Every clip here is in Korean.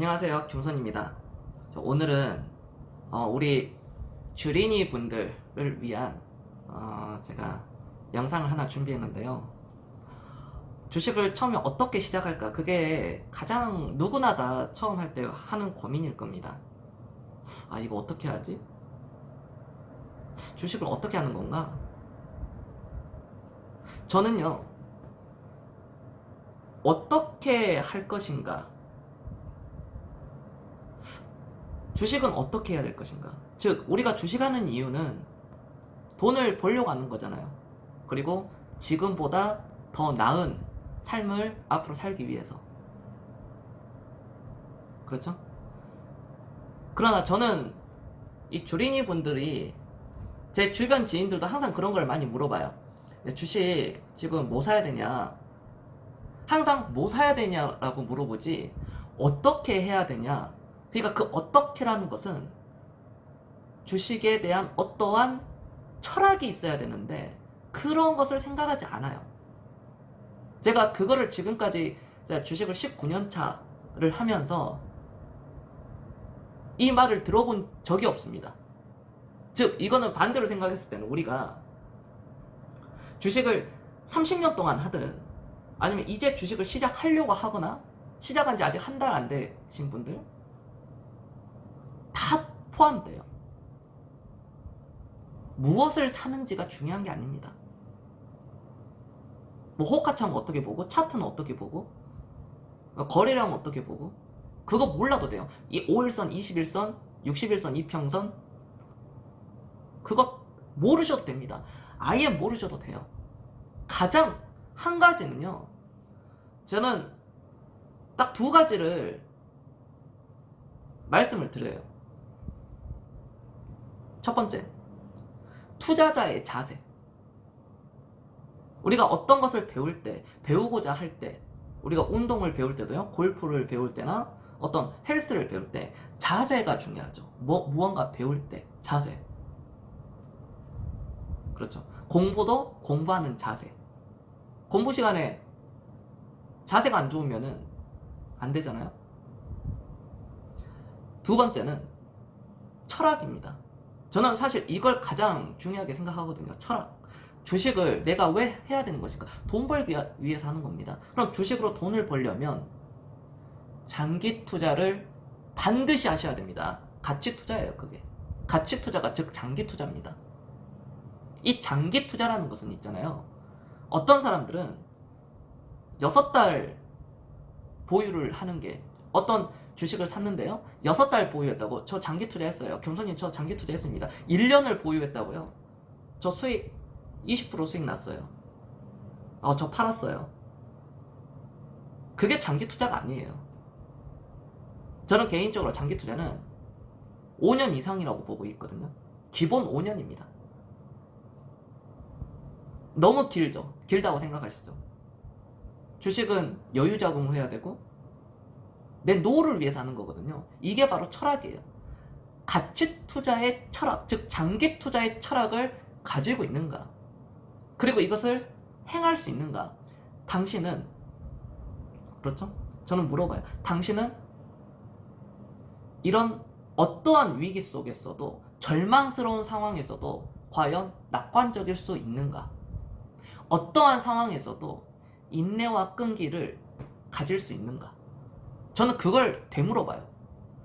안녕하세요, 김선입니다. 오늘은 우리 주린이 분들을 위한 제가 영상을 하나 준비했는데요. 주식을 처음에 어떻게 시작할까? 그게 가장 누구나 다 처음 할 때 하는 고민일 겁니다. 이거 어떻게 하지? 주식을 어떻게 하는 건가? 저는요, 어떻게 할 것인가? 주식은 어떻게 해야 될 것인가? 즉, 우리가 주식하는 이유는 돈을 벌려고 하는 거잖아요. 그리고 지금보다 더 나은 삶을 앞으로 살기 위해서. 그렇죠? 그러나 저는 이 주린이 분들이, 제 주변 지인들도 항상 그런 걸 많이 물어봐요. 주식 지금 뭐 사야 되냐? 항상 뭐 사야 되냐라고 물어보지, 어떻게 해야 되냐? 그러니까 그 어떻게라는 것은 주식에 대한 어떠한 철학이 있어야 되는데 그런 것을 생각하지 않아요. 제가 그거를 지금까지, 제가 주식을 19년 차를 하면서 이 말을 들어본 적이 없습니다. 즉, 이거는 반대로 생각했을 때는 우리가 주식을 30년 동안 하든 아니면 이제 주식을 시작하려고 하거나 시작한 지 아직 한 달 안 되신 분들 다 포함돼요. 무엇을 사는지가 중요한 게 아닙니다. 뭐 호가창 어떻게 보고, 차트는 어떻게 보고, 거래량 어떻게 보고, 그거 몰라도 돼요. 이 5일선, 21선, 60일선, 이평선, 그거 모르셔도 됩니다. 아예 모르셔도 돼요. 가장 한 가지는요, 저는 딱 두 가지를 말씀을 드려요. 첫 번째, 투자자의 자세. 우리가 어떤 것을 배울 때, 배우고자 할 때, 우리가 운동을 배울 때도요, 골프를 배울 때나 어떤 헬스를 배울 때 자세가 중요하죠. 무언가 배울 때 자세. 그렇죠. 공부도 공부하는 자세. 공부 시간에 자세가 안 좋으면은 안 되잖아요. 두 번째는 철학입니다. 저는 사실 이걸 가장 중요하게 생각하거든요. 철학. 주식을 내가 왜 해야 되는 것인가? 돈 벌기 위해서 하는 겁니다. 그럼 주식으로 돈을 벌려면 장기 투자를 반드시 하셔야 됩니다. 가치 투자예요, 그게. 가치 투자가 즉 장기 투자입니다. 이 장기 투자라는 것은 있잖아요. 어떤 사람들은 6달 보유를 하는 게, 어떤 주식을 샀는데요, 6달 보유했다고, 저 장기 투자했어요. 겸손님, 저 장기 투자했습니다. 1년을 보유했다고요. 저 수익 20% 수익 났어요. 저 팔았어요. 그게 장기 투자가 아니에요. 저는 개인적으로 장기 투자는 5년 이상이라고 보고 있거든요. 기본 5년입니다. 너무 길죠? 길다고 생각하시죠? 주식은 여유 자금을 해야 되고 내 노후를 위해서 하는 거거든요. 이게 바로 철학이에요. 가치 투자의 철학, 즉 장기 투자의 철학을 가지고 있는가? 그리고 이것을 행할 수 있는가? 당신은, 그렇죠? 저는 물어봐요. 당신은 이런 어떠한 위기 속에서도, 절망스러운 상황에서도 과연 낙관적일 수 있는가? 어떠한 상황에서도 인내와 끈기를 가질 수 있는가? 저는 그걸 되물어봐요.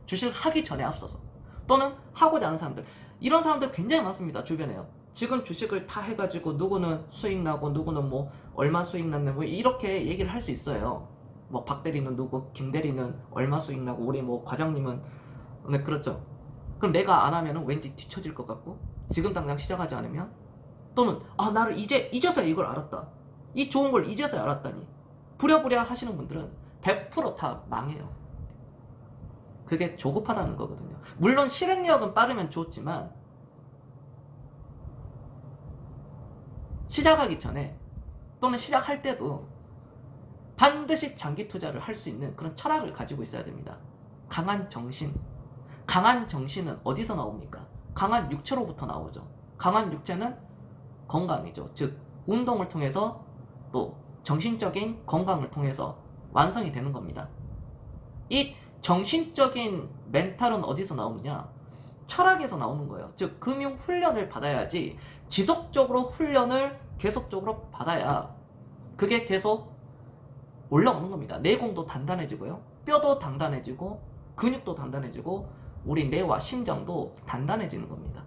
주식을 하기 전에 앞서서. 또는 하고자 하는 사람들. 이런 사람들 굉장히 많습니다, 주변에요. 지금 주식을 다 해가지고 누구는 수익 나고 누구는 뭐 얼마 수익 났네 뭐 이렇게 얘기를 할 수 있어요. 뭐 박 대리는 누구, 김 대리는 얼마 수익 나고 우리 뭐 과장님은, 네, 그렇죠. 그럼 내가 안 하면은 왠지 뒤처질 것 같고, 지금 당장 시작하지 않으면, 또는 나를 이제서야 이걸 알았다, 이 좋은 걸 이제서야 알았다니, 부랴부랴 하시는 분들은 100% 다 망해요. 그게 조급하다는 거거든요. 물론 실행력은 빠르면 좋지만 시작하기 전에 또는 시작할 때도 반드시 장기 투자를 할 수 있는 그런 철학을 가지고 있어야 됩니다. 강한 정신. 강한 정신은 어디서 나옵니까? 강한 육체로부터 나오죠. 강한 육체는 건강이죠. 즉 운동을 통해서, 또 정신적인 건강을 통해서 완성이 되는 겁니다. 이 정신적인 멘탈은 어디서 나오느냐? 철학에서 나오는 거예요. 즉 금융 훈련을 받아야지 지속적으로 훈련을 계속적으로 받아야 그게 계속 올라오는 겁니다. 내공도 단단해지고요. 뼈도 단단해지고 근육도 단단해지고 우리 뇌와 심장도 단단해지는 겁니다.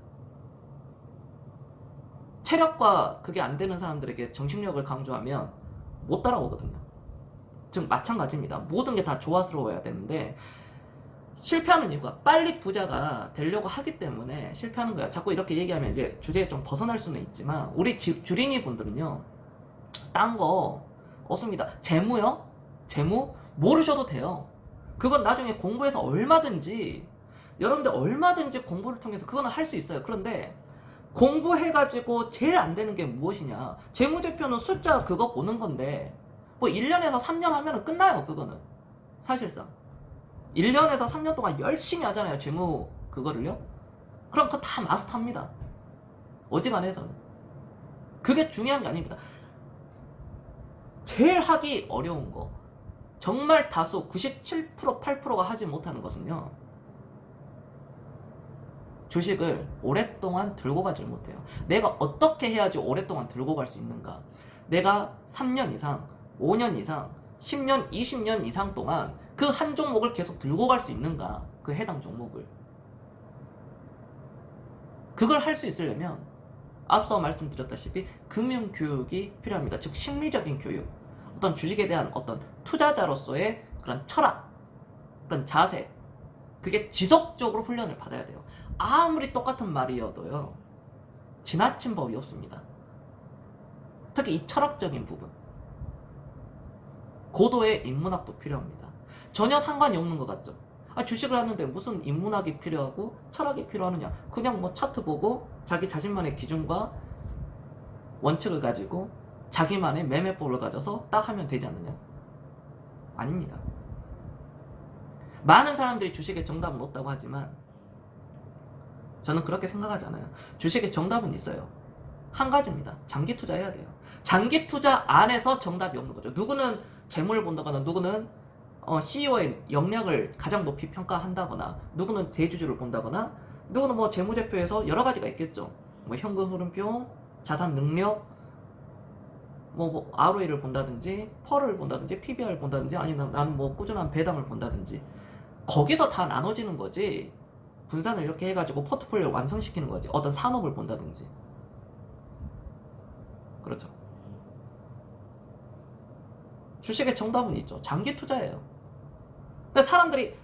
체력과 그게 안 되는 사람들에게 정신력을 강조하면 못 따라오거든요. 즉 마찬가지입니다. 모든 게 다 조화스러워야 되는데 실패하는 이유가 빨리 부자가 되려고 하기 때문에 실패하는 거야. 자꾸 이렇게 얘기하면 이제 주제에 좀 벗어날 수는 있지만 우리 주린이 분들은요, 딴 거 없습니다. 재무요? 재무 모르셔도 돼요. 그건 나중에 공부해서 얼마든지 여러분들 얼마든지 공부를 통해서 그거는 할 수 있어요. 그런데 공부해가지고 제일 안 되는 게 무엇이냐? 재무제표는 숫자 그거 보는 건데 뭐 1년에서 3년 하면 끝나요. 그거는 사실상 1년에서 3년 동안 열심히 하잖아요. 재무 그거를요. 그럼 그거 다 마스터합니다. 어지간해서는. 그게 중요한 게 아닙니다. 제일 하기 어려운 거, 정말 다수 97% 8%가 하지 못하는 것은요, 주식을 오랫동안 들고 가질 못해요. 내가 어떻게 해야지 오랫동안 들고 갈 수 있는가? 내가 3년 이상, 5년 이상, 10년, 20년 이상 동안 그 한 종목을 계속 들고 갈 수 있는가? 그 해당 종목을. 그걸 할 수 있으려면 앞서 말씀드렸다시피 금융교육이 필요합니다. 즉 심리적인 교육, 어떤 주식에 대한 어떤 투자자로서의 그런 철학, 그런 자세, 그게 지속적으로 훈련을 받아야 돼요. 아무리 똑같은 말이어도요, 지나친 법이 없습니다. 특히 이 철학적인 부분, 고도의 인문학도 필요합니다. 전혀 상관이 없는 것 같죠? 주식을 하는데 무슨 인문학이 필요하고 철학이 필요하느냐? 그냥 뭐 차트 보고 자기 자신만의 기준과 원칙을 가지고 자기만의 매매법을 가져서 딱 하면 되지 않느냐? 아닙니다. 많은 사람들이 주식에 정답은 없다고 하지만 저는 그렇게 생각하지 않아요. 주식에 정답은 있어요. 한 가지입니다. 장기 투자해야 돼요. 장기 투자 안에서 정답이 없는 거죠. 누구는 재물을 본다거나, 누구는 CEO의 역량을 가장 높이 평가한다거나, 누구는 대주주를 본다거나, 누구는 뭐 재무제표에서 여러 가지가 있겠죠. 뭐 현금 흐름표, 자산 능력, 뭐 ROE를 본다든지, 펄을 본다든지, PBR을 본다든지, 아니면 나는 뭐 꾸준한 배당을 본다든지, 거기서 다 나눠지는 거지. 분산을 이렇게 해가지고 포트폴리오를 완성시키는 거지. 어떤 산업을 본다든지. 그렇죠. 주식의 정답은 있죠. 장기 투자예요. 근데 사람들이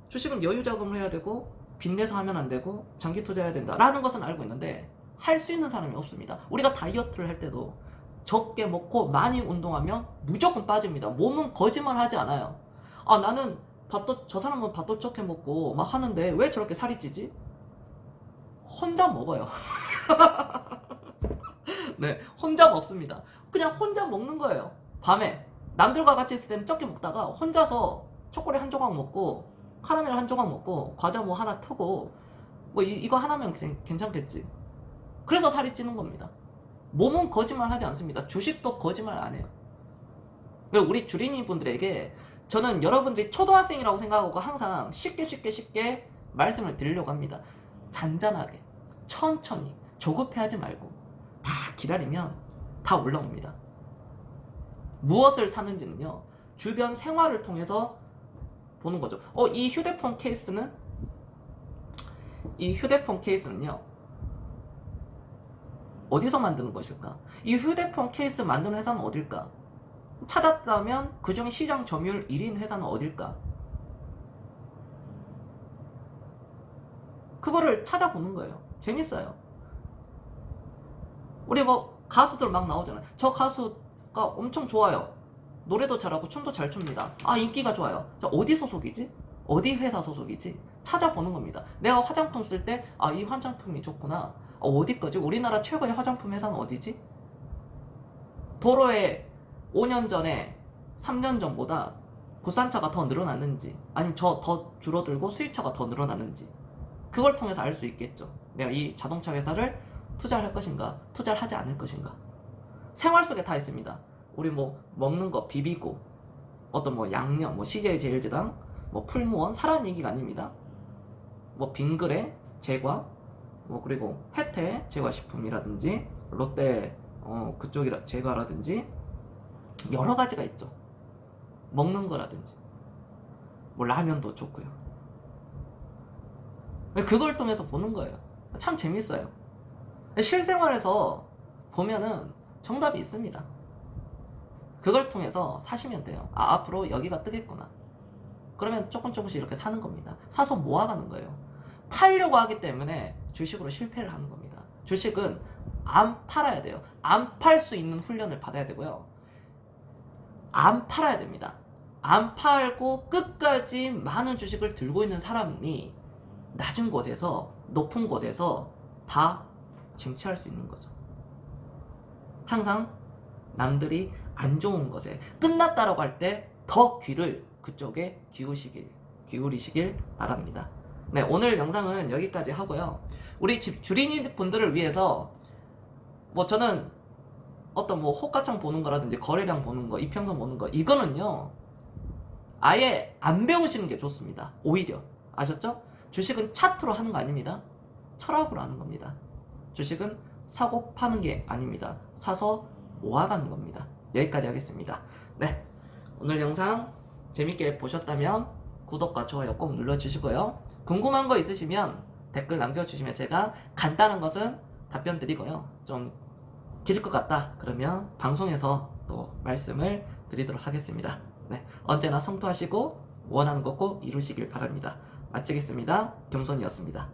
주식은 여유 자금을 해야 되고 빚내서 하면 안 되고 장기 투자해야 된다라는 것은 알고 있는데 할 수 있는 사람이 없습니다. 우리가 다이어트를 할 때도 적게 먹고 많이 운동하면 무조건 빠집니다. 몸은 거짓말 하지 않아요. 나는 저 사람은 밥도 적게 먹고 막 하는데 왜 저렇게 살이 찌지? 혼자 먹어요. 네, 혼자 먹습니다. 그냥 혼자 먹는 거예요. 밤에 남들과 같이 있을 때는 적게 먹다가 혼자서 초콜릿 한 조각 먹고 카라멜 한 조각 먹고 과자 뭐 하나 트고 뭐 이거 하나면 괜찮겠지. 그래서 살이 찌는 겁니다. 몸은 거짓말 하지 않습니다. 주식도 거짓말 안 해요. 우리 주린이 분들에게 저는 여러분들이 초등학생이라고 생각하고 항상 쉽게 말씀을 드리려고 합니다. 잔잔하게, 천천히, 조급해하지 말고 다 기다리면 다 올라옵니다. 무엇을 사는지는요, 주변 생활을 통해서 보는 거죠. 이 휴대폰 케이스는요, 어디서 만드는 것일까? 이 휴대폰 케이스 만드는 회사는 어딜까? 찾았다면 그중에 시장 점유율 1위인 회사는 어딜까? 그거를 찾아보는 거예요. 재밌어요. 우리 뭐 가수들 막 나오잖아요. 저 가수가 엄청 좋아요. 노래도 잘하고 춤도 잘 춥니다. 인기가 좋아요. 저 어디 소속이지? 어디 회사 소속이지? 찾아보는 겁니다. 내가 화장품 쓸 때 이 화장품이 좋구나. 어디 거지? 우리나라 최고의 화장품 회사는 어디지? 도로에 5년 전에 3년 전보다 국산차가 더 늘어났는지, 아니면 더 줄어들고 수입차가 더 늘어났는지, 그걸 통해서 알 수 있겠죠. 내가 이 자동차 회사를 투자를 할 것인가, 투자를 하지 않을 것인가. 생활 속에 다 있습니다. 우리 뭐 먹는 거 비비고, 어떤 뭐 양념, 뭐 CJ 제일제당, 뭐 풀무원 사라는 얘기가 아닙니다. 뭐 빙그레 제과, 뭐 그리고 혜태 제과식품이라든지 롯데 그쪽이라 제과라든지 여러 가지가 있죠. 먹는 거라든지 뭐 라면도 좋고요. 그걸 통해서 보는 거예요. 참 재밌어요. 실생활에서 보면은 정답이 있습니다. 그걸 통해서 사시면 돼요. 아, 앞으로 여기가 뜨겠구나. 그러면 조금씩 이렇게 사는 겁니다. 사서 모아가는 거예요. 팔려고 하기 때문에 주식으로 실패를 하는 겁니다. 주식은 안 팔아야 돼요. 안 팔 수 있는 훈련을 받아야 되고요. 안 팔아야 됩니다. 안 팔고 끝까지 많은 주식을 들고 있는 사람이 낮은 곳에서 높은 곳에서 다 쟁취할 수 있는 거죠. 항상 남들이 안 좋은 것에 끝났다라고 할 때 더 귀를 그쪽에 기울이시길 바랍니다. 네, 오늘 영상은 여기까지 하고요. 우리 집 주린이 분들을 위해서 뭐 저는 어떤 뭐 호가창 보는 거라든지 거래량 보는 거, 이평선 보는 거, 이거는요 아예 안 배우시는 게 좋습니다. 오히려 아셨죠? 주식은 차트로 하는 거 아닙니다. 철학으로 하는 겁니다. 주식은 사고 파는 게 아닙니다. 사서 모아가는 겁니다. 여기까지 하겠습니다. 네, 오늘 영상 재밌게 보셨다면 구독과 좋아요 꼭 눌러주시고요. 궁금한 거 있으시면 댓글 남겨주시면 제가 간단한 것은 답변 드리고요. 좀 길 것 같다 그러면 방송에서 또 말씀을 드리도록 하겠습니다. 네, 언제나 성투하시고 원하는 거 꼭 이루시길 바랍니다. 마치겠습니다. 겸손이었습니다.